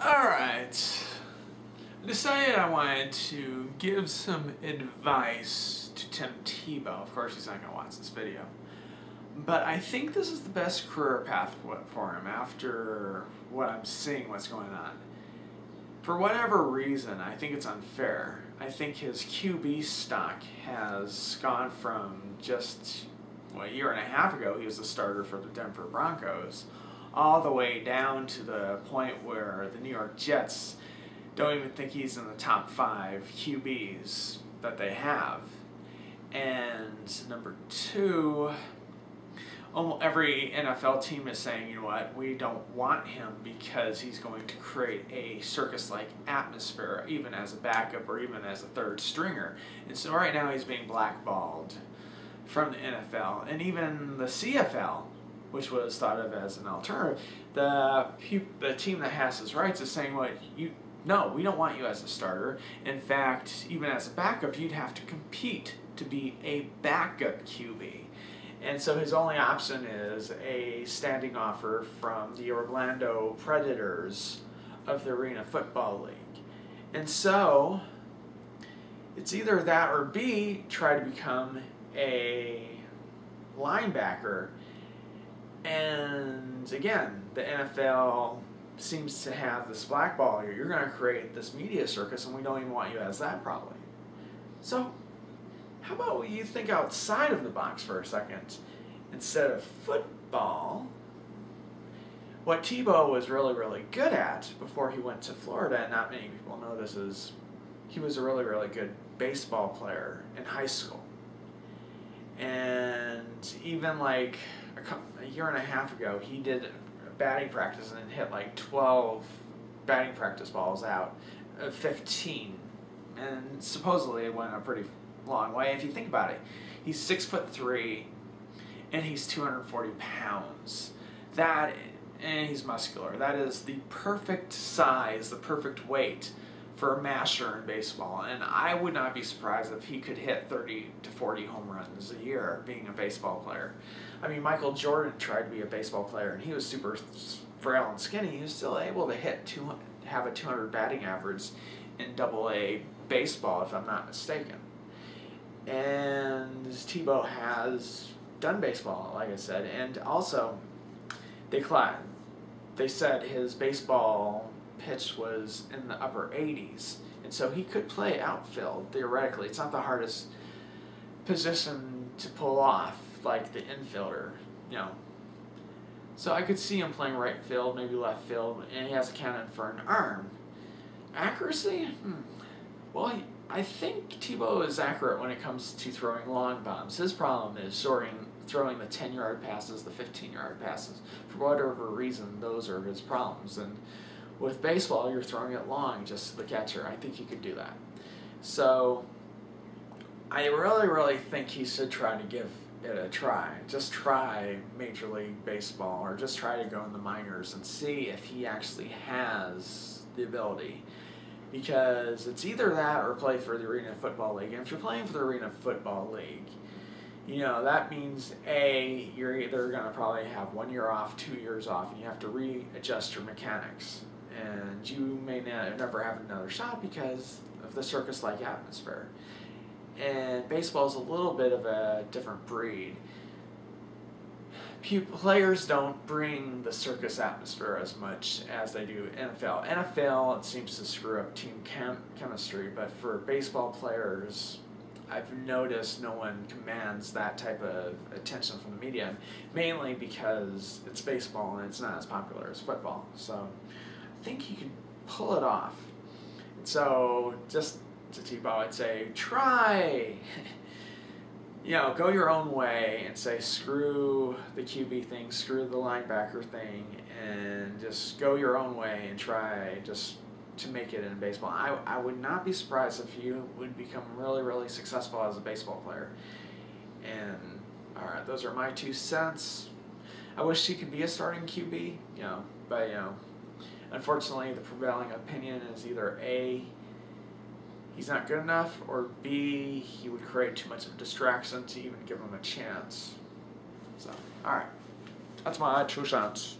Alright, I decided I wanted to give some advice to Tim Tebow. Of course he's not going to watch this video. But I think this is the best career path for him after what I'm seeing what's going on. For whatever reason, I think it's unfair. I think his QB stock has gone from just a year and a half ago, he was the starter for the Denver Broncos, all the way down to the point where the New York Jets don't even think he's in the top 5 QBs that they have. And number 2, almost every NFL team is saying, you know what, we don't want him because he's going to create a circus-like atmosphere, even as a backup or even as a third stringer. And so right now he's being blackballed from the NFL and even the CFL, which was thought of as an alternative. The team that has his rights is saying, well, no, we don't want you as a starter. In fact, even as a backup, you'd have to compete to be a backup QB. And so his only option is a standing offer from the Orlando Predators of the Arena Football League. And so it's either that or B, try to become a linebacker. And again, the NFL seems to have this blackball here. You're going to create this media circus and we don't even want you as that probably. So how about you think outside of the box for a second? Instead of football, what Tebow was really, really good at before he went to Florida, and not many people know this, is he was a really, really good baseball player in high school. And even like a year and a half ago, he did batting practice and hit like 12 batting practice balls out of 15. And supposedly it went a pretty long way. If you think about it, he's 6'3" and he's 240 pounds. And he's muscular. That is the perfect size, the perfect weight for a masher in baseball. And I would not be surprised if he could hit 30 to 40 home runs a year being a baseball player. I mean, Michael Jordan tried to be a baseball player and he was super frail and skinny. He was still able to have a 200 batting average in AA baseball, if I'm not mistaken. And Tebow has done baseball, like I said, and also they said his baseball pitch was in the upper 80s, and so he could play outfield theoretically. It's not the hardest position to pull off, like the infielder, you know. So I could see him playing right field, maybe left field, and he has a cannon for an arm. Accuracy? Well, I think Tebow is accurate when it comes to throwing long bombs. His problem is throwing the 10-yard passes, the 15-yard passes. For whatever reason, those are his problems. And with baseball, you're throwing it long just to the catcher. I think he could do that. So I really, really think he should try to give it a try. Just try Major League Baseball or just try to go in the minors and see if he actually has the ability. Because it's either that or play for the Arena Football League. And if you're playing for the Arena Football League, you know, that means A, you're either going to probably have 1 year off, 2 years off, and you have to readjust your mechanics. And you may never have another shot because of the circus-like atmosphere. And baseball is a little bit of a different breed. Players don't bring the circus atmosphere as much as they do NFL. NFL, it seems to screw up team chemistry, but for baseball players, I've noticed no one commands that type of attention from the media, mainly because it's baseball and it's not as popular as football. So I think he could pull it off. And so just to Tebow, I'd say try. You know, go your own way and say screw the QB thing, screw the linebacker thing, and just go your own way and try just to make it in baseball. I would not be surprised if you would become really, really successful as a baseball player. And, alright, those are my 2 cents. I wish he could be a starting QB, you know, but, you know, unfortunately the prevailing opinion is either A, he's not good enough, or B, he would create too much of a distraction to even give him a chance. So, alright. That's my 2 cents.